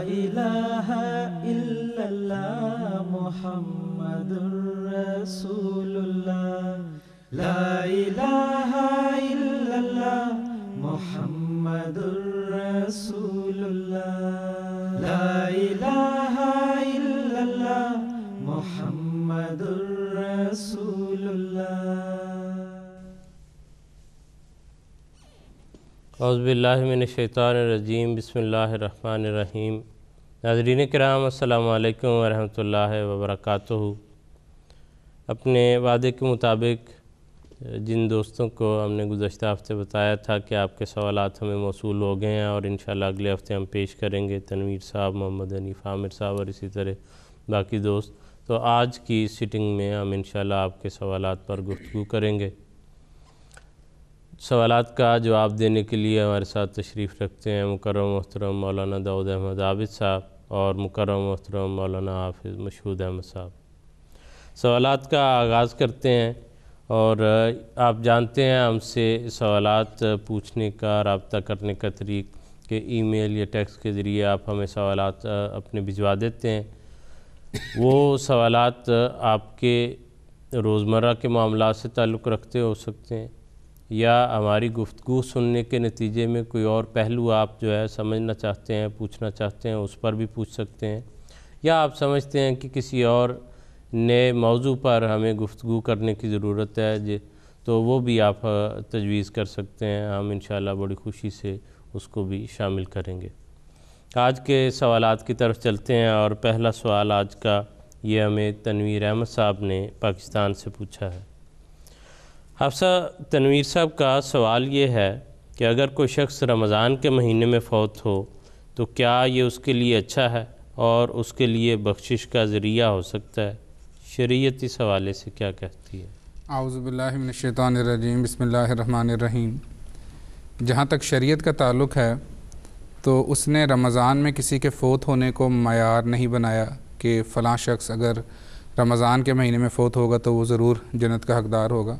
الہ الا اللہ محمد رسول اللہ، لا الہ الا اللہ محمد رسول اللہ، لا الہ الا اللہ محمد رسول اللہ۔ اعوذ باللہ من الشیطان الرجیم، بسم اللہ الرحمن الرحیم۔ ناظرین کرام، السلام علیکم ورحمۃ اللہ وبرکاتہ۔ اپنے وعدے کے مطابق جن دوستوں کو ہم نے گزشتہ ہفتے بتایا تھا کہ آپ کے سوالات ہمیں موصول ہو گئے ہیں اور انشاءاللہ اگلے ہفتے ہم پیش کریں گے، تنویر صاحب، محمد حنیف عامر صاحب اور اسی طرح باقی دوست، تو آج کی سیٹنگ میں ہم انشاءاللہ آپ کے سوالات پر گفتگو کریں گے۔ سوالات کا جواب دینے کے لیے ہمارے ساتھ تشریف رکھتے ہیں مکرم محترم مولانا داؤد احمد عابد صاحب اور مکرم محترم مولانا حافظ مشہود احمد صاحب۔ سوالات کا آغاز کرتے ہیں، اور آپ جانتے ہیں ہم سے سوالات پوچھنے کا، رابطہ کرنے کا طریق کہ ای میل یا ٹیکسٹ کے ذریعے آپ ہمیں سوالات اپنے بھجوا دیتے ہیں۔ وہ سوالات آپ کے روزمرہ کے معاملات سے تعلق رکھتے ہو سکتے ہیں، یا ہماری گفتگو سننے کے نتیجے میں کوئی اور پہلو آپ جو ہے سمجھنا چاہتے ہیں، پوچھنا چاہتے ہیں، اس پر بھی پوچھ سکتے ہیں، یا آپ سمجھتے ہیں کہ کسی اور نئے موضوع پر ہمیں گفتگو کرنے کی ضرورت ہے تو وہ بھی آپ تجویز کر سکتے ہیں، ہم انشاءاللہ بڑی خوشی سے اس کو بھی شامل کریں گے۔ آج کے سوالات کی طرف چلتے ہیں، اور پہلا سوال آج کا یہ ہمیں تنویر احمد صاحب نے پاکستان سے پوچھا ہے۔ حافظہ تنویر صاحب کا سوال یہ ہے کہ اگر کوئی شخص رمضان کے مہینے میں فوت ہو تو کیا یہ اس کے لیے اچھا ہے اور اس کے لیے بخشش کا ذریعہ ہو سکتا ہے؟ شریعت اس حوالے سے کیا کہتی ہے؟ اعوذ باللہ من الشیطان الرجیم، بسم اللہ الرحمن الرحیم۔ جہاں تک شریعت کا تعلق ہے تو اس نے رمضان میں کسی کے فوت ہونے کو معیار نہیں بنایا کہ فلاں شخص اگر رمضان کے مہینے میں فوت ہوگا تو وہ ضرور جنت کا حقدار ہوگا۔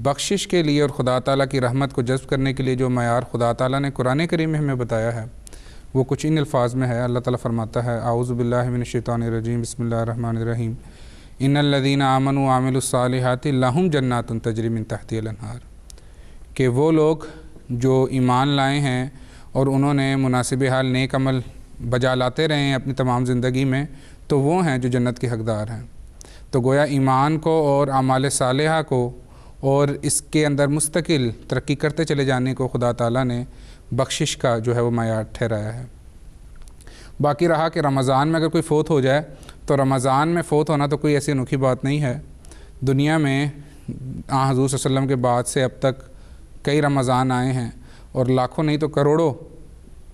بخشش کے لیے اور خدا تعالیٰ کی رحمت کو جذب کرنے کے لیے جو معیار خدا تعالیٰ نے قرآن کریم میں ہمیں بتایا ہے وہ کچھ ان الفاظ میں ہے۔ اللہ تعالیٰ فرماتا ہے، اعوذ باللہ من الشیطان الرجیم، بسم اللہ الرحمن الرحیم، ان الذین آمنوا وعملوا الصالحات لہم جنات تجری من تحتها الانہار، کہ وہ لوگ جو ایمان لائے ہیں اور انہوں نے مناسب حال نیک عمل بجا لاتے رہے ہیں اپنی تمام زندگی میں، تو وہ ہیں جو جنت کے حقدار ہیں۔ تو گویا ایمان کو اور اعمال صالحہ کو اور اس کے اندر مستقل ترقی کرتے چلے جانے کو خدا تعالیٰ نے بخشش کا جو ہے وہ معیار ٹھہرایا ہے۔ باقی رہا کہ رمضان میں اگر کوئی فوت ہو جائے تو رمضان میں فوت ہونا تو کوئی ایسی انوکھی بات نہیں ہے۔ دنیا میں حضور صلی اللہ علیہ وسلم کے بعد سے اب تک کئی رمضان آئے ہیں، اور لاکھوں نہیں تو کروڑوں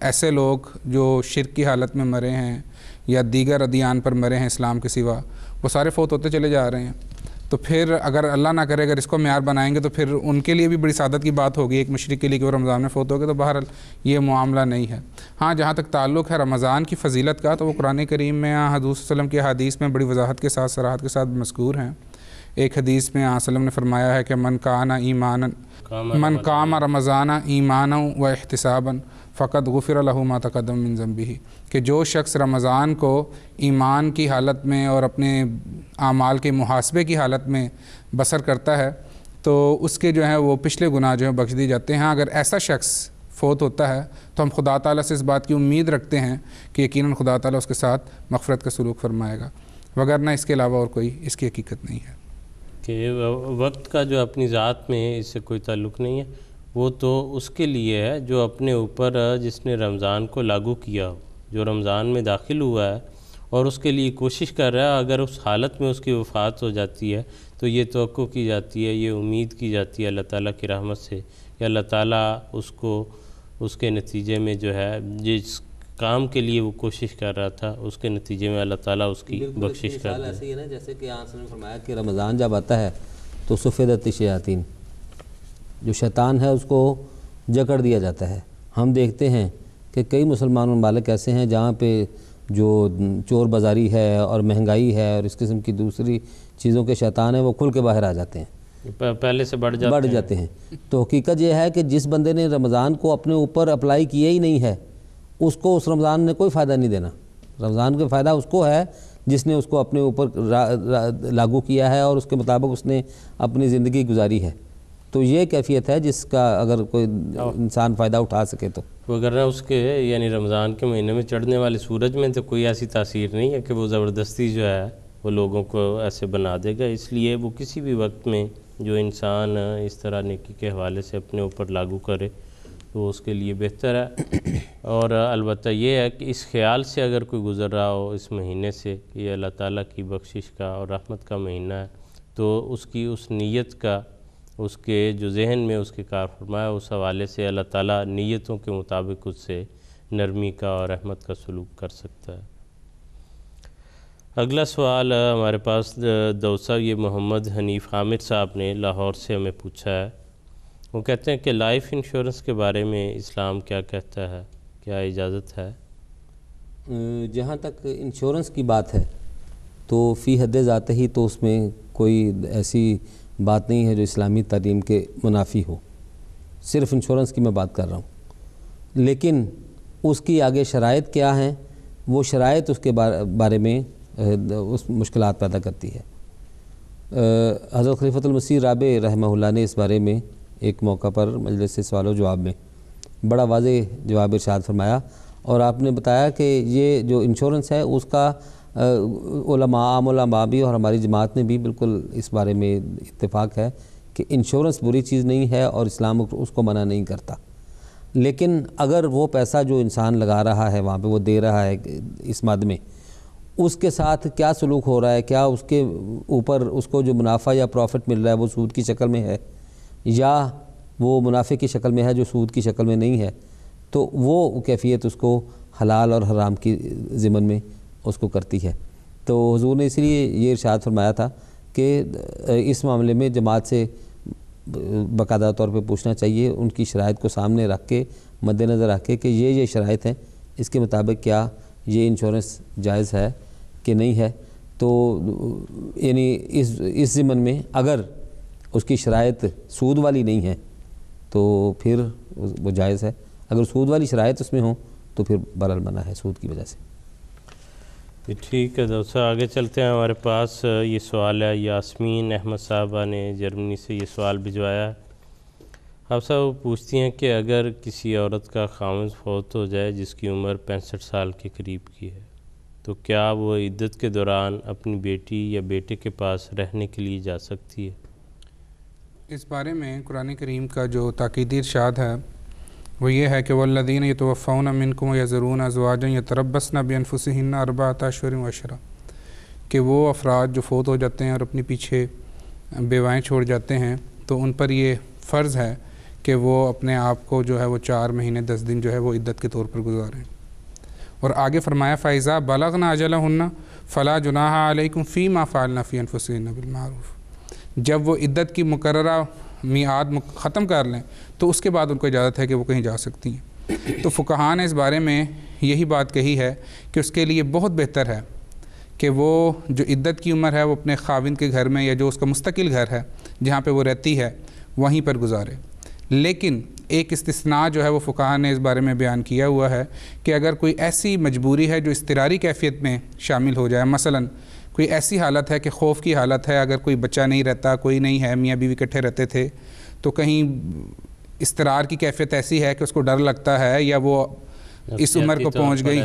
ایسے لوگ جو شرک کی حالت میں مرے ہیں یا دیگر ادیان پر مرے ہیں اسلام کے سوا، وہ سارے فوت ہوتے چلے جا رہے ہیں۔ تو پھر اگر اللہ نہ کرے اگر اس کو معیار بنائیں گے تو پھر ان کے لیے بھی بڑی سعادت کی بات ہوگی ایک مشرک کے لیے کہ وہ رمضان میں فوت ہو گئے، تو بہرحال یہ معاملہ نہیں ہے۔ ہاں، جہاں تک تعلق ہے رمضان کی فضیلت کا تو وہ قرآن کریم میں حضور صلی اللہ علیہ وسلم کی حدیث میں بڑی وضاحت کے ساتھ صراحت کے ساتھ مذکور ہیں۔ ایک حدیث میں آپ صلی اللہ علیہ وسلم نے فرمایا ہے کہ من قام رمضان ایمانا و احتسابا فقد غفر له ما تقدم من ذنبه، کہ جو شخص رمضان کو ایمان کی حالت میں اور اپنے اعمال کے محاسبے کی حالت میں بسر کرتا ہے تو اس کے جو ہیں وہ پچھلے گناہ جو ہیں بخش دی جاتے ہیں۔ ہاں، اگر ایسا شخص فوت ہوتا ہے تو ہم خدا تعالیٰ سے اس بات کی امید رکھتے ہیں کہ یقیناً خدا تعالیٰ اس کے ساتھ مغفرت کا سلوک فرمائے گا، وگرنہ اس کے علاوہ اور کوئی اس کی حقیقت نہیں ہے۔ کہ وقت کا جو اپنی ذات میں اس سے کوئی تعلق نہیں ہے، وہ تو اس کے لیے ہے جو اپنے اوپر جس نے رمضان کو لاگو کیا ہو، جو رمضان میں داخل ہوا ہے اور اس کے لیے کوشش کر رہا ہے، اگر اس حالت میں اس کی وفات ہو جاتی ہے تو یہ توقع کی جاتی ہے، یہ امید کی جاتی ہے اللہ تعالیٰ کی رحمت سے کہ اللہ تعالیٰ اس کو اس کے نتیجے میں جو ہے جس کام کے لیے وہ کوشش کر رہا تھا اس کے نتیجے میں اللہ تعالیٰ اس کی بخشش کر دے۔ ایسے ہی ہے نا، جیسے کہ آپ نے فرمایا کہ رمضان جب آتا ہے تو سفیدت الشیاطین، جو شیطان ہے اس کو جکڑ دیا جاتا ہے۔ ہم دیکھتے ہیں کہ کئی مسلمان ممالک ایسے ہیں جہاں پہ جو چور بازاری ہے اور مہنگائی ہے اور اس قسم کی دوسری چیزوں کے شیطان ہیں وہ کھل کے باہر آ جاتے ہیں، پہلے سے بڑھ جاتے ہیں۔ تو حقیقت یہ ہے کہ جس بندے نے رمضان کو اپنے اوپر اپلائی کیا ہی نہیں ہے اس کو اس رمضان نے کوئی فائدہ نہیں دینا. رمضان کا فائدہ اس کو ہے جس نے اس کو اپنے اوپر لاگو کیا ہے اور اس کے مطابق اس نے اپنی زندگی گزاری ہے. تو یہ کیفیت ہے جس کا اگر کوئی انسان فائدہ اٹھا سکے تو. وغیرہ اس کے یعنی رمضان کے مہینے میں چڑھنے والے سورج میں تو کوئی ایسی تاثیر نہیں ہے کہ وہ زبردستی جو ہے وہ لوگوں کو ایسے بنا دے گا. اس لیے وہ کسی بھی وقت میں جو انسان اس طرح نیکی کے حوالے سے اپنے اوپر لاگو کرے تو اس کے لیے بہتر ہے. اور البتہ یہ ہے کہ اس خیال سے اگر کوئی گزر رہا ہو اس مہینے سے کہ یہ اللہ تعالیٰ کی بخشش کا اور رحمت کا مہینہ ہے تو اس کی اس نیت کا اس کے جو ذہن میں اس کے کار فرمایا اس حوالے سے اللہ تعالیٰ نیتوں کے مطابق اس سے نرمی کا اور رحمت کا سلوک کر سکتا ہے. اگلا سوال ہمارے پاس دوسا یہ محمد حنیف حامد صاحب نے لاہور سے ہمیں پوچھا ہے. وہ کہتے ہیں کہ لائف انشورنس کے بارے میں اسلام کیا کہتا ہے, کیا اجازت ہے؟ جہاں تک انشورنس کی بات ہے تو فی حد ذات ہی تو اس میں کوئی ایسی بات نہیں ہے جو اسلامی تعلیم کے منافی ہو. صرف انشورنس کی میں بات کر رہا ہوں, لیکن اس کی آگے شرائط کیا ہیں وہ شرائط اس کے بارے میں اس مشکلات پیدا کرتی ہے. حضرت خلیفۃ المسیح رابع رحمہ اللہ نے اس بارے میں ایک موقع پر مجلس سوال و جواب میں بڑا واضح جواب ارشاد فرمایا, اور آپ نے بتایا کہ یہ جو انشورنس ہے اس کا عام علماء بھی اور ہماری جماعت نے بھی بالکل اس بارے میں اتفاق ہے کہ انشورنس بری چیز نہیں ہے اور اسلام اس کو منع نہیں کرتا. لیکن اگر وہ پیسہ جو انسان لگا رہا ہے وہاں پہ وہ دے رہا ہے اس مد میں, اس کے ساتھ کیا سلوک ہو رہا ہے, کیا اس کے اوپر اس کو جو منافع یا پروفٹ مل رہا ہے وہ سود کی شکل میں ہے یا وہ منافع کی شکل میں ہے جو سود کی شکل میں نہیں ہے, تو وہ کیفیت اس کو حلال اور حرام کی ضمن میں اس کو کرتی ہے. تو حضور نے اس لیے یہ ارشاد فرمایا تھا کہ اس معاملے میں جماعت سے باقاعدہ طور پہ پوچھنا چاہیے, ان کی شرائط کو سامنے رکھ کے مد نظر رکھ کے کہ یہ شرائط ہیں, اس کے مطابق کیا یہ انشورنس جائز ہے کہ نہیں ہے. تو یعنی اس ضمن میں اگر اس کی شرائط سود والی نہیں ہے تو پھر وہ جائز ہے, اگر سود والی شرائط اس میں ہوں تو پھر بہرحال منع ہے سود کی وجہ سے. ٹھیک ہے دوستو, آگے چلتے ہیں. ہمارے پاس یہ سوال ہے یاسمین احمد صاحبہ نے جرمنی سے یہ سوال بھجوایا. آپ صاحب پوچھتی ہیں کہ اگر کسی عورت کا خاوند فوت ہو جائے جس کی عمر 65 سال کے قریب کی ہے تو کیا وہ عدت کے دوران اپنی بیٹی یا بیٹے کے پاس رہنے کے لیے جا سکتی ہے؟ اس بارے میں قرآن کریم کا جو تاکیدی ارشاد ہے وہ یہ ہے کہ والذین یتوفون منکم ویذرون ازواجا یتربصن بانفسہن اربعۃ اشہر وعشرا, کہ وہ افراد جو فوت ہو جاتے ہیں اور اپنی پیچھے بیوائیں چھوڑ جاتے ہیں تو ان پر یہ فرض ہے کہ وہ اپنے آپ کو جو ہے وہ 4 مہینے 10 دن جو ہے وہ عدت کے طور پر گزاریں. اور آگے فرمایا فَإِذَا بَلَغْنَ أَجَلَهُنَّ فَلَا جُنَاحَ عَلَيْكُمْ فِي مَا فَعَلْنَ فِي أَنفُسِهِنَّ بِالْمَعْرُوفِ. جب وہ عدت کی مقررہ میعاد ختم کر لیں تو اس کے بعد ان کو اجازت ہے کہ وہ کہیں جا سکتی ہیں. تو فقہاء نے اس بارے میں یہی بات کہی ہے کہ اس کے لیے بہت بہتر ہے کہ وہ جو عدت کی عمر ہے وہ اپنے خاوند کے گھر میں یا جو اس کا مستقل گھر ہے جہاں پہ وہ رہتی ہے وہیں پر گزارے. لیکن ایک استثناء جو ہے وہ فقہاء نے اس بارے میں بیان کیا ہوا ہے کہ اگر کوئی ایسی مجبوری ہے جو اضطراری کیفیت میں شامل ہو جائے, مثلاً کوئی ایسی حالت ہے کہ خوف کی حالت ہے, اگر کوئی بچہ نہیں رہتا, کوئی نہیں ہے, میاں بیوی اکٹھے رہتے تھے, تو کہیں اضطرار کی کیفیت ایسی ہے کہ اس کو ڈر لگتا ہے یا وہ اس عمر کو پہنچ گئی,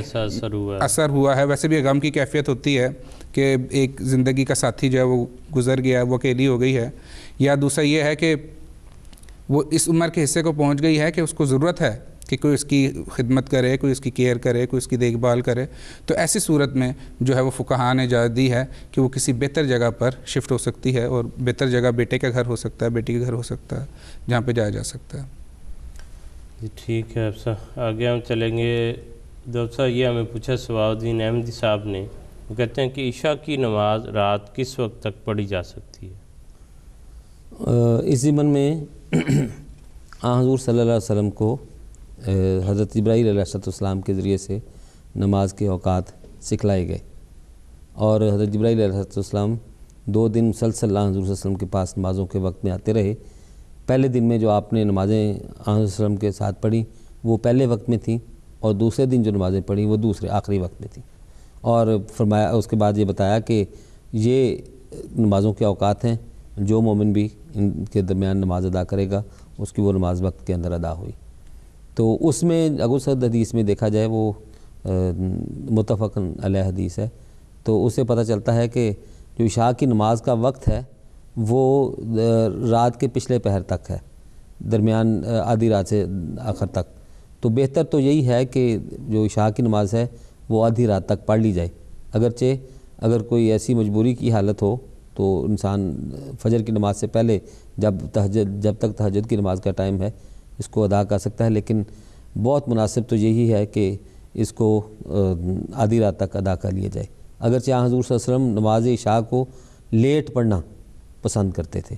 اثر ہوا ہے. ویسے بھی غم کی کیفیت ہوتی ہے کہ ایک زندگی کا ساتھی جو ہے وہ گزر گیا, وہ اکیلی ہو گئی ہے. یا دوسرا یہ ہے کہ وہ اس عمر کے حصے کو پہنچ گئی ہے کہ اس کو ضرورت ہے کہ کوئی اس کی خدمت کرے, کوئی اس کی کیئر کرے, کوئی اس کی دیکھ بھال کرے. تو ایسی صورت میں جو ہے وہ فقہاء نے اجازت دی ہے کہ وہ کسی بہتر جگہ پر شفٹ ہو سکتی ہے, اور بہتر جگہ بیٹے کا گھر ہو سکتا ہے, بیٹی کا گھر ہو سکتا ہے, جہاں پہ جایا جا سکتا ہے. جی ٹھیک ہے. اب صاحب آگے ہم چلیں گے. دوستہ یہ ہمیں پوچھا سواؤدین احمدی صاحب نے, وہ کہتے ہیں کہ عشاء کی نماز رات کس وقت تک پڑھی جا سکتی ہے؟ اس ضمن میں حضور صلی اللہ علیہ وسلم کو حضرت جبرائیل علیہ السلام کے ذریعے سے نماز کے اوقات سکھلائے گئے, اور حضرت جبرائیل علیہ السلام 2 دن مسلسل حضور صلی اللہ علیہ وسلم کے پاس نمازوں کے وقت میں آتے رہے. پہلے دن میں جو آپ نے نمازیں حضور صلی اللہ علیہ وسلم کے ساتھ پڑھی وہ پہلے وقت میں تھیں, اور دوسرے دن جو نمازیں پڑھیں وہ دوسرے آخری وقت میں تھیں، اور فرمایا اس کے بعد یہ بتایا کہ یہ نمازوں کے اوقات ہیں، جو مومن بھی ان کے درمیان نماز ادا کرے گا اس کی وہ نماز وقت کے اندر ادا ہوئی۔ تو اس میں اگر اس حدیث میں دیکھا جائے وہ متفق علیہ حدیث ہے، تو اس سے پتہ چلتا ہے کہ جو عشاء کی نماز کا وقت ہے وہ رات کے پچھلے پہر تک ہے، درمیان آدھی رات سے آخر تک۔ تو بہتر تو یہی ہے کہ جو عشاء کی نماز ہے وہ آدھی رات تک پڑھ لی جائے، اگرچہ اگر کوئی ایسی مجبوری کی حالت ہو تو انسان فجر کی نماز سے پہلے جب تک تہجد کی نماز کا ٹائم ہے اس کو ادا کر سکتا ہے، لیکن بہت مناسب تو یہی ہے کہ اس کو آدھی رات تک ادا کر لیا جائے۔ اگرچہ حضور صلی اللہ علیہ وسلم نماز عشاء کو لیٹ پڑھنا پسند کرتے تھے،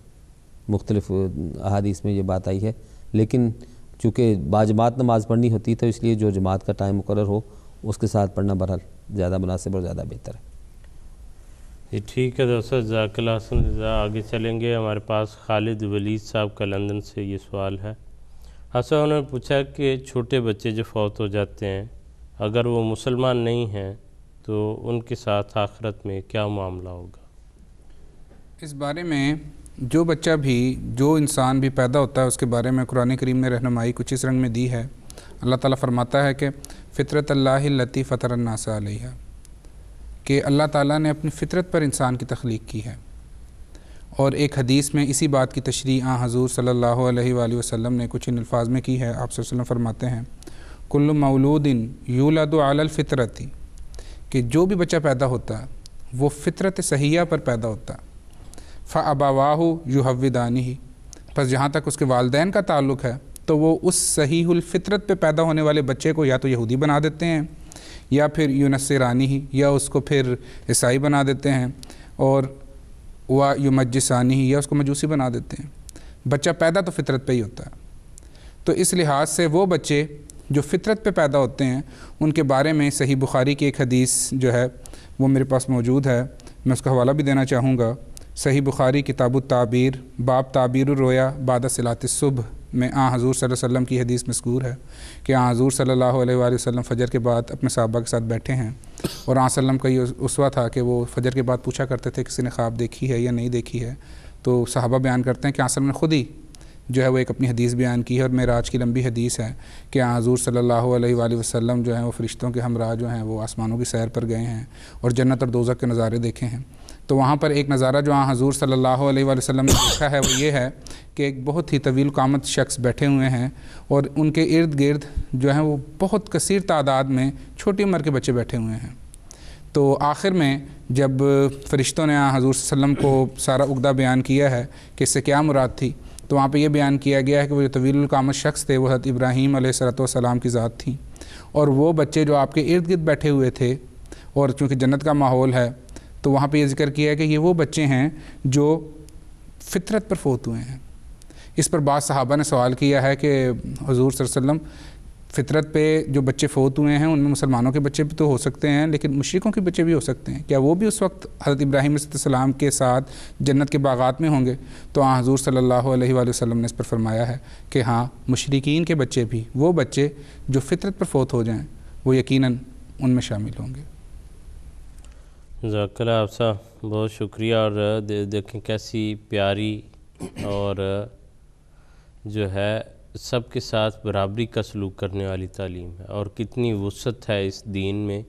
مختلف احادیث میں یہ بات آئی ہے، لیکن چونکہ باجماعت نماز پڑھنی ہوتی تو اس لیے جو جماعت کا ٹائم مقرر ہو اس کے ساتھ پڑھنا بہرحال زیادہ مناسب اور زیادہ بہتر ہے۔ جی ٹھیک ہے دوستو، جزاک اللہ حسن۔ آگے چلیں گے، ہمارے پاس خالد ولید صاحب کا لندن سے یہ سوال ہے۔ حسن انہوں نے پوچھا کہ چھوٹے بچے جو فوت ہو جاتے ہیں اگر وہ مسلمان نہیں ہیں تو ان کے ساتھ آخرت میں کیا معاملہ ہوگا؟ اس بارے میں جو بچہ بھی، جو انسان بھی پیدا ہوتا ہے اس کے بارے میں قرآن کریم نے رہنمائی کچھ اس رنگ میں دی ہے۔ اللہ تعالیٰ فرماتا ہے کہ فطرت اللہ التی فطر الناس علیہا، کہ اللہ تعالیٰ نے اپنی فطرت پر انسان کی تخلیق کی ہے۔ اور ایک حدیث میں اسی بات کی تشریح حضور صلی اللہ علیہ وآلہ وسلم نے کچھ ان الفاظ میں کی ہے۔ آپ صلی اللہ علیہ وسلم فرماتے ہیں کل مولود یولد علی الفطرت، کہ جو بھی بچہ پیدا ہوتا ہے وہ فطرت صحیحہ پر پیدا ہوتا ہے۔ فَأَبَوَاهُ يُحَوِّدَانِهِ، پس جہاں تک اس کے والدین کا تعلق ہے تو وہ اس صحیح الفطرت پہ پیدا ہونے والے بچے کو یا تو یہودی بنا دیتے ہیں یا پھر یونسرانی، یا اس کو پھر عیسائی بنا دیتے ہیں، اور یمجسانی، یا اس کو مجوسی بنا دیتے ہیں۔ بچہ پیدا تو فطرت پہ ہی ہوتا ہے۔ تو اس لحاظ سے وہ بچے جو فطرت پہ پیدا ہوتے ہیں ان کے بارے میں صحیح بخاری کی ایک حدیث جو ہے وہ میرے پاس موجود ہے، میں اس کا حوالہ بھی دینا چاہوں گا۔ صحیح بخاری کتاب التعبیر، باب تعبیر الرؤیا بعد صلاۃ الصبح میں حضور صلی اللہ علیہ وسلم کی حدیث مذکور ہے کہ حضور صلی اللہ علیہ وآلہ وسلم فجر کے بعد اپنے صحابہ کے ساتھ بیٹھے ہیں، اور وسلم کا یہ اسوہ تھا کہ وہ فجر کے بعد پوچھا کرتے تھے کسی نے خواب دیکھی ہے یا نہیں دیکھی ہے، تو صحابہ بیان کرتے ہیں کہ وسلم نے خود ہی جو ہے وہ ایک اپنی حدیث بیان کی ہے، اور معراج کی لمبی حدیث ہے کہ حضور صلی اللہ علیہ وآلہ وسلم جو ہیں وہ فرشتوں کے ہمراہ جو ہیں وہ آسمانوں کی سیر پر گئے ہیں اور جنت اور دوزخ کے نظارے دیکھے ہیں۔ تو وہاں پر ایک نظارہ جو حضور صلی اللہ علیہ وآلہ وسلم نے دیکھا ہے وہ یہ ہے کہ ایک بہت ہی طویل قامت شخص بیٹھے ہوئے ہیں، اور ان کے ارد گرد جو ہیں وہ بہت کثیر تعداد میں چھوٹی عمر کے بچے بیٹھے ہوئے ہیں۔ تو آخر میں جب فرشتوں نے حضور صلی اللہ علیہ وسلم کو سارا عقدہ بیان کیا ہے کہ اس سے کیا مراد تھی، تو وہاں پہ یہ بیان کیا گیا ہے کہ وہ جو طویل القامت شخص تھے وہ حضرت ابراہیم علیہ السلام کی ذات تھیں، اور وہ بچے جو آپ کے ارد گرد بیٹھے ہوئے تھے، اور چونکہ جنت کا ماحول ہے تو وہاں پہ یہ ذکر کیا ہے کہ یہ وہ بچے ہیں جو فطرت پر فوت ہوئے ہیں۔ اس پر بعض صحابہ نے سوال کیا ہے کہ حضور صلی اللہ علیہ وسلم فطرت پہ جو بچے فوت ہوئے ہیں ان میں مسلمانوں کے بچے بھی تو ہو سکتے ہیں لیکن مشرکوں کے بچے بھی ہو سکتے ہیں، کیا وہ بھی اس وقت حضرت ابراہیم علیہ السلام کے ساتھ جنت کے باغات میں ہوں گے؟ تو حضور صلی اللہ علیہ وآلہ وسلم نے اس پر فرمایا ہے کہ ہاں، مشرکین کے بچے بھی، وہ بچے جو فطرت پر فوت ہو جائیں وہ یقیناً ان میں شامل ہوں گے۔ جزاک اللہ آپ صاحب، بہت شکریہ۔ اور دیکھیں کیسی پیاری اور جو ہے سب کے ساتھ برابری کا سلوک کرنے والی تعلیم ہے، اور کتنی وسعت ہے اس دین میں۔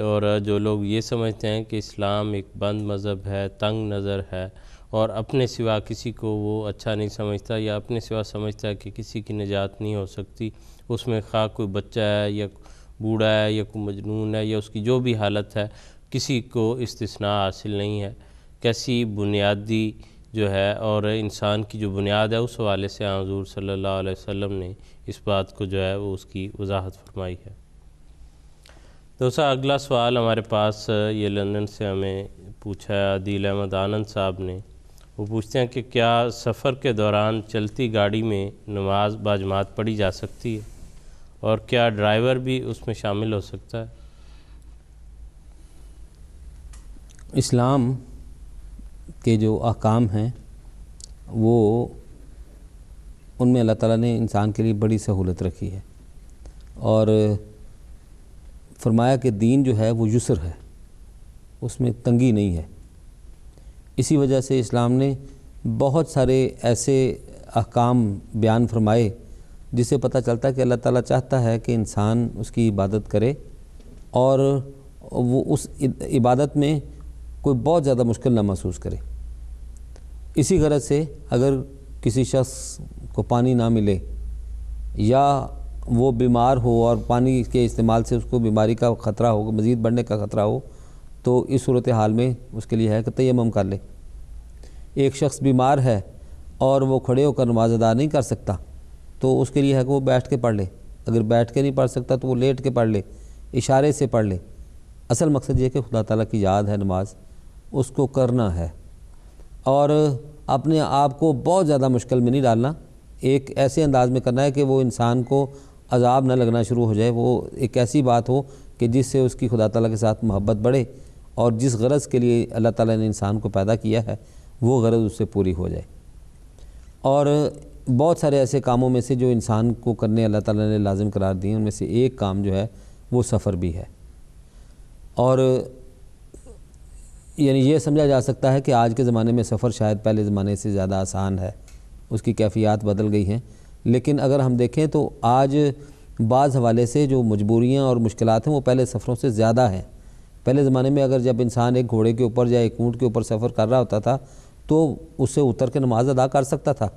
اور جو لوگ یہ سمجھتے ہیں کہ اسلام ایک بند مذہب ہے، تنگ نظر ہے، اور اپنے سوا کسی کو وہ اچھا نہیں سمجھتا، یا اپنے سوا سمجھتا ہے کہ کسی کی نجات نہیں ہو سکتی، اس میں خواہ کوئی بچہ ہے یا بوڑھا ہے یا کوئی مجنون ہے یا اس کی جو بھی حالت ہے، کسی کو استثناء حاصل نہیں ہے۔ کیسی بنیادی جو ہے اور انسان کی جو بنیاد ہے اس حوالے سے حضور صلی اللہ علیہ وسلم نے اس بات کو جو ہے وہ اس کی وضاحت فرمائی ہے۔ دوسرا اگلا سوال ہمارے پاس یہ لندن سے ہمیں پوچھا ہے عادل احمد آنند صاحب نے۔ وہ پوچھتے ہیں کہ کیا سفر کے دوران چلتی گاڑی میں نماز باجماعت پڑھی جا سکتی ہے، اور کیا ڈرائیور بھی اس میں شامل ہو سکتا ہے؟ اسلام کے جو احکام ہیں وہ ان میں اللہ تعالیٰ نے انسان کے لیے بڑی سہولت رکھی ہے، اور فرمایا کہ دین جو ہے وہ یسر ہے، اس میں تنگی نہیں ہے۔ اسی وجہ سے اسلام نے بہت سارے ایسے احکام بیان فرمائے جس سے پتہ چلتا ہے کہ اللہ تعالیٰ چاہتا ہے کہ انسان اس کی عبادت کرے اور وہ اس عبادت میں کوئی بہت زیادہ مشکل نہ محسوس کرے۔ اسی غرض سے اگر کسی شخص کو پانی نہ ملے یا وہ بیمار ہو اور پانی کے استعمال سے اس کو بیماری کا خطرہ ہو، مزید بڑھنے کا خطرہ ہو، تو اس صورتحال میں اس کے لیے ہے کہ تیمم کر لے۔ ایک شخص بیمار ہے اور وہ کھڑے ہو کر نماز ادا نہیں کر سکتا تو اس کے لیے ہے کہ وہ بیٹھ کے پڑھ لے، اگر بیٹھ کے نہیں پڑھ سکتا تو وہ لیٹ کے پڑھ لے، اشارے سے پڑھ لے۔ اصل مقصد یہ کہ خدا تعالیٰ کی یاد ہے، نماز اس کو کرنا ہے اور اپنے آپ کو بہت زیادہ مشکل میں نہیں ڈالنا، ایک ایسے انداز میں کرنا ہے کہ وہ انسان کو عذاب نہ لگنا شروع ہو جائے، وہ ایک ایسی بات ہو کہ جس سے اس کی خدا تعالیٰ کے ساتھ محبت بڑھے اور جس غرض کے لیے اللہ تعالیٰ نے انسان کو پیدا کیا ہے وہ غرض اس سے پوری ہو جائے۔ اور بہت سارے ایسے کاموں میں سے جو انسان کو کرنے اللہ تعالیٰ نے لازم قرار دیے، ان میں سے ایک کام جو ہے وہ سفر بھی ہے۔ اور یعنی یہ سمجھا جا سکتا ہے کہ آج کے زمانے میں سفر شاید پہلے زمانے سے زیادہ آسان ہے، اس کی کیفیات بدل گئی ہیں، لیکن اگر ہم دیکھیں تو آج بعض حوالے سے جو مجبوریاں اور مشکلات ہیں وہ پہلے سفروں سے زیادہ ہیں۔ پہلے زمانے میں اگر جب انسان ایک گھوڑے کے اوپر یا ایک اونٹ کے اوپر سفر کر رہا ہوتا تھا تو اس سے اتر کے نماز ادا کر سکتا تھا،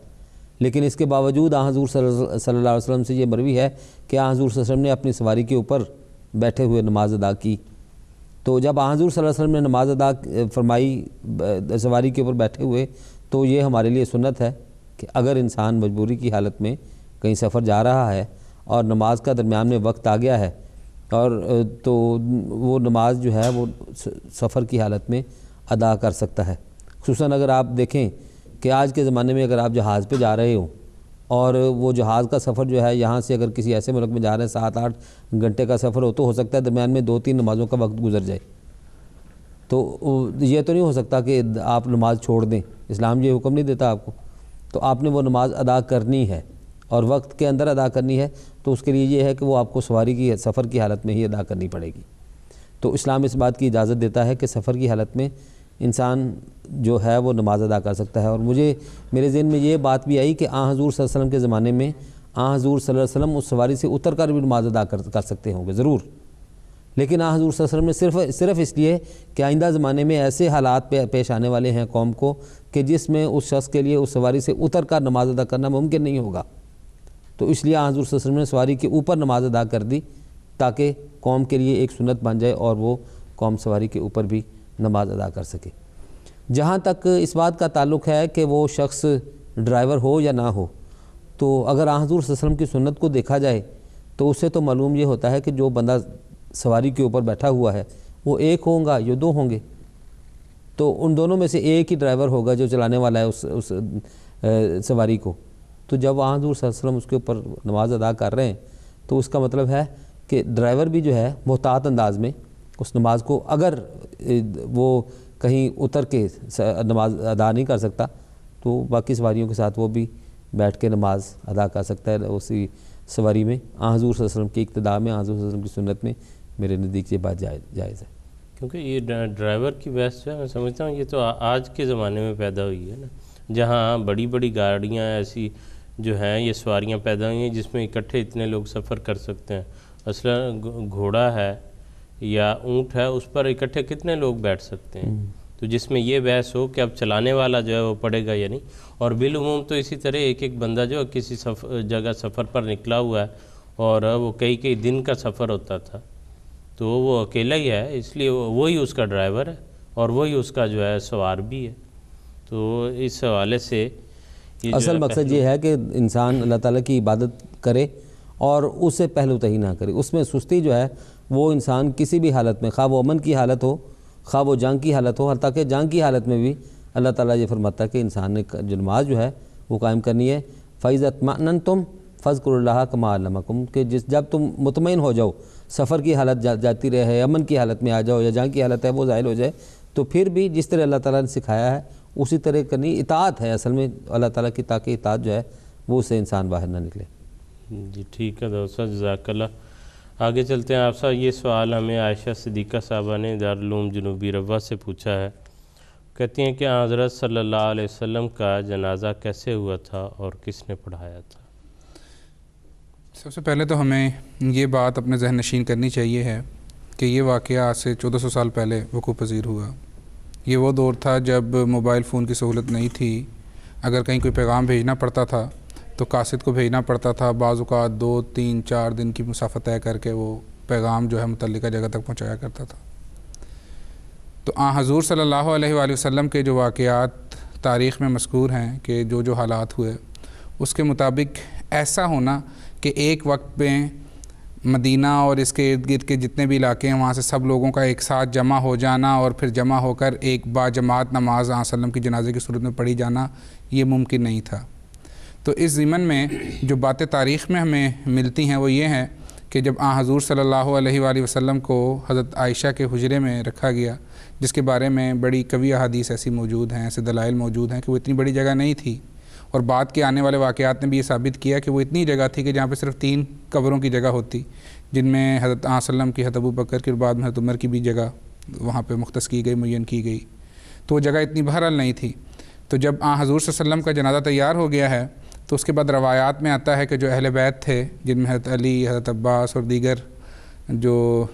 لیکن اس کے باوجود حضور صلی اللہ علیہ وسلم سے یہ مروی ہے کہ حضور صلی اللہ علیہ وسلم نے اپنی سواری کے اوپر بیٹھے ہوئے نماز ادا کی۔ تو جب حضور صلی اللہ علیہ وسلم نے نماز ادا فرمائی سواری کے اوپر بیٹھے ہوئے تو یہ ہمارے لیے سنت ہے کہ اگر انسان مجبوری کی حالت میں کہیں سفر جا رہا ہے اور نماز کا درمیان میں وقت آ گیا ہے اور تو وہ نماز جو ہے وہ سفر کی حالت میں ادا کر سکتا ہے۔ خصوصاً اگر آپ دیکھیں کہ آج کے زمانے میں اگر آپ جہاز پہ جا رہے ہوں اور وہ جہاز کا سفر جو ہے یہاں سے اگر کسی ایسے ملک میں جا رہے ہیں 7-8 گھنٹے کا سفر ہو سکتا ہے درمیان میں 2-3 نمازوں کا وقت گزر جائے، تو یہ تو نہیں ہو سکتا کہ آپ نماز چھوڑ دیں، اسلام یہ حکم نہیں دیتا آپ کو، تو آپ نے وہ نماز ادا کرنی ہے اور وقت کے اندر ادا کرنی ہے، تو اس کے لیے یہ ہے کہ وہ آپ کو سواری کی سفر کی حالت میں ہی ادا کرنی پڑے گی۔ تو اسلام اس بات کی اجازت دیتا ہے کہ سفر کی حالت میں انسان جو ہے وہ نماز ادا کر سکتا ہے۔ اور میرے ذہن میں یہ بات بھی آئی کہ حضور صلی اللہ علیہ وسلم کے زمانے میں حضور صلی اللہ علیہ وسلم اس سواری سے اتر کر بھی نماز ادا کر سکتے ہوں گے ضرور، لیکن حضور صلی اللہ علیہ وسلم نے صرف اس لیے کہ آئندہ زمانے میں ایسے حالات پیش آنے والے ہیں قوم کو کہ جس میں اس شخص کے لیے اس سواری سے اتر کر نماز ادا کرنا ممکن نہیں ہوگا، تو اس لیے حضور صلی اللہ علیہ وسلم نے سواری کے اوپر نماز ادا کر دی تاکہ قوم کے لیے ایک سنت بن جائے اور وہ قوم سواری کے اوپر بھی نماز ادا کر سکے۔ جہاں تک اس بات کا تعلق ہے کہ وہ شخص ڈرائیور ہو یا نہ ہو، تو اگر حضور صلی اللہ علیہ وسلم کی سنت کو دیکھا جائے تو اس سے تو معلوم یہ ہوتا ہے کہ جو بندہ سواری کے اوپر بیٹھا ہوا ہے وہ ایک ہوں گا یا دو ہوں گے، تو ان دونوں میں سے ایک ہی ڈرائیور ہوگا جو چلانے والا ہے اس سواری کو۔ تو جب حضور صلی اللہ علیہ وسلم اس کے اوپر نماز ادا کر رہے ہیں تو اس کا مطلب ہے کہ ڈرائیور بھی جو ہے محتاط انداز میں اس نماز کو، اگر وہ کہیں اتر کے نماز ادا نہیں کر سکتا تو باقی سواریوں کے ساتھ وہ بھی بیٹھ کے نماز ادا کر سکتا ہے اسی سواری میں۔ حضور صلی اللہ علیہ وسلم کی اقتداء میں، حضور صلی اللہ علیہ وسلم کی سنت میں میرے نزدیک یہ بات جائز ہے، کیونکہ یہ ڈرائیور کی بحث جو ہے میں سمجھتا ہوں یہ تو آج کے زمانے میں پیدا ہوئی ہے نا، جہاں بڑی بڑی گاڑیاں ایسی جو ہیں یہ سواریاں پیدا ہوئی ہیں جس میں اکٹھے اتنے لوگ سفر کر سکتے ہیں۔ اصلا گھوڑا ہے یا اونٹ ہے اس پر اکٹھے کتنے لوگ بیٹھ سکتے ہیں، تو جس میں یہ بحث ہو کہ اب چلانے والا جو ہے وہ پڑے گا یا نہیں۔ اور بالعموم تو اسی طرح ایک بندہ جو کسی جگہ سفر پر نکلا ہوا ہے اور وہ کئی دن کا سفر ہوتا تھا تو وہ اکیلا ہی ہے، اس لیے وہی اس کا ڈرائیور ہے اور وہی اس کا جو ہے سوار بھی ہے۔ تو اس حوالے سے اصل مقصد یہ ہے کہ انسان اللہ تعالیٰ کی عبادت کرے اور اسے پہلو تہی نہ کرے، اس میں سستی جو ہے وہ انسان کسی بھی حالت میں، خواہ وہ امن کی حالت ہو خواہ وہ جنگ کی حالت ہو، حتیٰ کہ جنگ کی حالت میں بھی اللہ تعالیٰ یہ فرماتا ہے کہ انسان نے جو نماز جو ہے وہ قائم کرنی ہے۔ فَإِذَا اطْمَأْنَنْتُمْ فَاذْكُرُوا اللَّهَ كَمَا عَلَّمَكُمْ، کہ جب تم مطمئن ہو جاؤ، سفر کی حالت جاتی رہے، امن کی حالت میں آ جاؤ یا جنگ کی حالت ہے وہ زائل ہو جائے، تو پھر بھی جس طرح اللہ تعالیٰ نے سکھایا ہے اسی طرح کرنی اطاعت ہے اصل میں اللہ تعالیٰ کی، تاکہ اطاعت جو ہے وہ اس سے انسان باہر نہ نکلے۔ جی ٹھیک ہے دوستو، جزاک اللہ۔ آگے چلتے ہیں آپ صاحب. یہ سوال ہمیں عائشہ صدیقہ صاحبہ نے دارالعلوم جنوبی روا سے پوچھا ہے. کہتی ہیں کہ حضرت صلی اللہ علیہ وسلم کا جنازہ کیسے ہوا تھا اور کس نے پڑھایا تھا؟ سب سے پہلے تو ہمیں یہ بات اپنے ذہن نشین کرنی چاہیے ہے کہ یہ واقعہ آج سے 1400 سال پہلے وقوع پذیر ہوا. یہ وہ دور تھا جب موبائل فون کی سہولت نہیں تھی. اگر کہیں کوئی پیغام بھیجنا پڑتا تھا تو قاصد کو بھیجنا پڑتا تھا. بعض اوقات 2 3 4 دن کی مسافت طے کر کے وہ پیغام جو ہے متعلقہ جگہ تک پہنچایا کرتا تھا. تو حضور صلی اللہ علیہ وآلہ وسلم کے جو واقعات تاریخ میں مذکور ہیں کہ جو حالات ہوئے اس کے مطابق ایسا ہونا کہ ایک وقت میں مدینہ اور اس کے ارد گرد کے جتنے بھی علاقے ہیں وہاں سے سب لوگوں کا ایک ساتھ جمع ہو جانا اور پھر جمع ہو کر ایک باجماعت نماز آن وسلم کی جنازے کی صورت میں پڑھی جانا یہ ممکن نہیں تھا. تو اس ضمن میں جو باتیں تاریخ میں ہمیں ملتی ہیں وہ یہ ہیں کہ جب حضور صلی اللہ علیہ وآلہ وسلم کو حضرت عائشہ کے حجرے میں رکھا گیا، جس کے بارے میں بڑی قوی احادیث ایسی موجود ہیں، ایسے دلائل موجود ہیں کہ وہ اتنی بڑی جگہ نہیں تھی، اور بعد کے آنے والے واقعات نے بھی یہ ثابت کیا کہ وہ اتنی جگہ تھی کہ جہاں پہ صرف 3 قبروں کی جگہ ہوتی، جن میں حضرت وسلم کی، حضرت ابوبکر کی اور بعد میں حضرت عمر کی بھی جگہ وہاں پہ مختص کی گئی، معین کی گئی. تو وہ جگہ اتنی بہرحال نہیں تھی. تو جب حضور صلی اللہ علیہ وسلم کا جنازہ تیار ہو گیا ہے تو اس کے بعد روایات میں آتا ہے کہ جو اہل بیت تھے، جن میں حضرت علی، حضرت عباس اور دیگر جو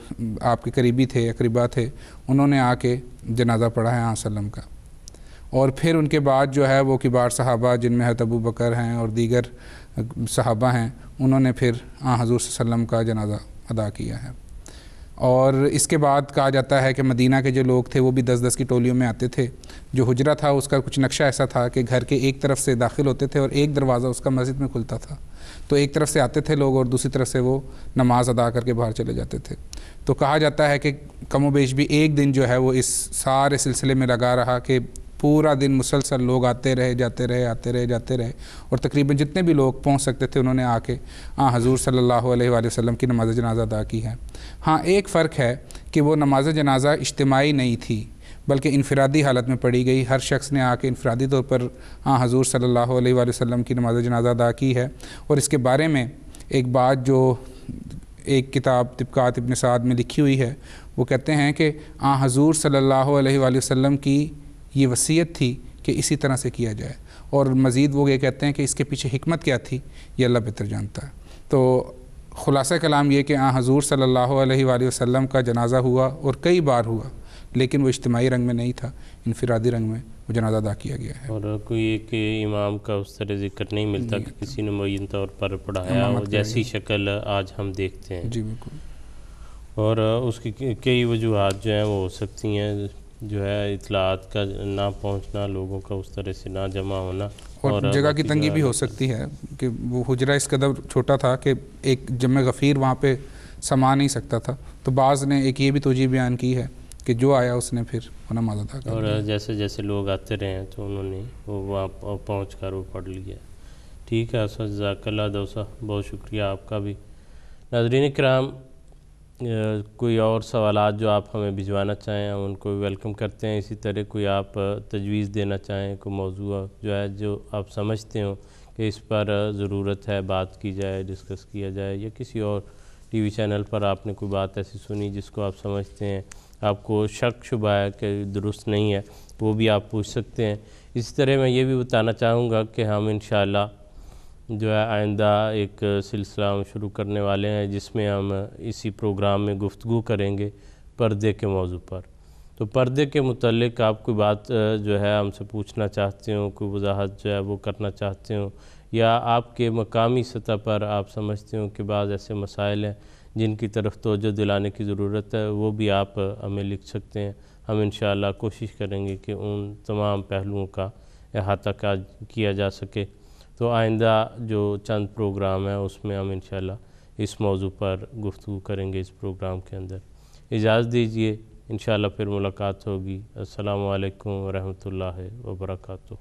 آپ کے قریبی تھے، اقربا تھے، انہوں نے آ کے جنازہ پڑھا ہے وسلم کا. اور پھر ان کے بعد جو ہے وہ کبار صحابہ، جن میں حضرت ابوبکر ہیں اور دیگر صحابہ ہیں، انہوں نے پھر حضور صلی اللہ علیہ وسلم کا جنازہ ادا کیا ہے. اور اس کے بعد کہا جاتا ہے کہ مدینہ کے جو لوگ تھے وہ بھی 10 کی ٹولیوں میں آتے تھے. جو حجرہ تھا اس کا کچھ نقشہ ایسا تھا کہ گھر کے ایک طرف سے داخل ہوتے تھے اور ایک دروازہ اس کا مسجد میں کھلتا تھا. تو ایک طرف سے آتے تھے لوگ اور دوسری طرف سے وہ نماز ادا کر کے باہر چلے جاتے تھے. تو کہا جاتا ہے کہ کم و بیش بھی ایک دن جو ہے وہ اس سارے سلسلے میں لگا رہا کہ پورا دن مسلسل لوگ آتے رہے جاتے رہے اور تقریباً جتنے بھی لوگ پہنچ سکتے تھے انہوں نے آ کے حضور صلی اللہ علیہ وآلہ وسلم کی نماز جنازہ ادا کی ہے. ہاں ایک فرق ہے کہ وہ نماز جنازہ اجتماعی نہیں تھی بلکہ انفرادی حالت میں پڑھی گئی. ہر شخص نے آ کے انفرادی طور پر حضور صلی اللہ علیہ وآلہ وسلم کی نماز جنازہ ادا کی ہے. اور اس کے بارے میں ایک بات جو ایک کتاب طبقات ابن سعد میں لکھی ہوئی ہے، وہ کہتے ہیں کہ حضور صلی اللہ علیہ وآلہ وسلم کی یہ وصیت تھی کہ اسی طرح سے کیا جائے. اور مزید وہ یہ کہتے ہیں کہ اس کے پیچھے حکمت کیا تھی یہ اللہ بہتر جانتا ہے. تو خلاصہ کلام یہ کہ حضور صلی اللہ علیہ وآلہ وسلم کا جنازہ ہوا اور کئی بار ہوا، لیکن وہ اجتماعی رنگ میں نہیں تھا، انفرادی رنگ میں وہ جنازہ ادا کیا گیا ہے. اور کوئی ایک امام کا اس طرح ذکر نہیں ملتا کہ کسی نے معین طور پر پڑھایا ہو جیسی شکل آج ہم دیکھتے ہیں. جی بالکل. اور اس کی کئی وجوہات جو ہیں وہ ہو سکتی ہیں، جو ہے اطلاعات کا نہ پہنچنا، لوگوں کا اس طرح سے نہ جمع ہونا، اور جگہ کی تنگی بھی ہو سکتی ہے کہ وہ حجرہ اس قدر چھوٹا تھا کہ ایک جمع غفیر وہاں پہ سما نہیں سکتا تھا. تو بعض نے ایک یہ بھی توجیہ بیان کی ہے کہ جو آیا اس نے پھر وہ نماز ادا کر. اور جیسے جیسے لوگ آتے رہے ہیں تو انہوں نے وہ وہاں پہنچ کر وہ پڑھ لیا. ٹھیک ہے جزاک اللہ دوسا، بہت شکریہ آپ کا بھی. ناظرین کرام، کوئی اور سوالات جو آپ ہمیں بھجوانا چاہیں ہم ان کو ویلکم کرتے ہیں. اسی طرح کوئی آپ تجویز دینا چاہیں، کوئی موضوع جو ہے جو آپ سمجھتے ہوں کہ اس پر ضرورت ہے بات کی جائے، ڈسکس کیا جائے، یا کسی اور ٹی وی چینل پر آپ نے کوئی بات ایسی سنی جس کو آپ سمجھتے ہیں آپ کو شک شبہ ہے کہ درست نہیں ہے، وہ بھی آپ پوچھ سکتے ہیں. اسی طرح میں یہ بھی بتانا چاہوں گا کہ ہم انشاءاللہ جو ہے آئندہ ایک سلسلہ ہم شروع کرنے والے ہیں جس میں ہم اسی پروگرام میں گفتگو کریں گے پردے کے موضوع پر. تو پردے کے متعلق آپ کوئی بات جو ہے ہم سے پوچھنا چاہتے ہوں، کوئی وضاحت جو ہے وہ کرنا چاہتے ہوں، یا آپ کے مقامی سطح پر آپ سمجھتے ہوں کہ بعض ایسے مسائل ہیں جن کی طرف توجہ دلانے کی ضرورت ہے، وہ بھی آپ ہمیں لکھ سکتے ہیں. ہم انشاءاللہ کوشش کریں گے کہ ان تمام پہلوؤں کا احاطہ کیا جا سکے. تو آئندہ جو چند پروگرام ہیں اس میں ہم انشاءاللہ اس موضوع پر گفتگو کریں گے اس پروگرام کے اندر. اجازت دیجیے، انشاءاللہ پھر ملاقات ہوگی. السلام علیکم ورحمۃ اللہ وبرکاتہ.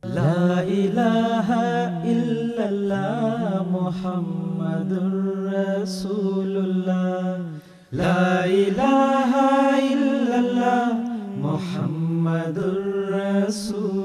لا الہ الا اللہ محمد رسول اللہ. لا الہ الا اللہ محمد رسول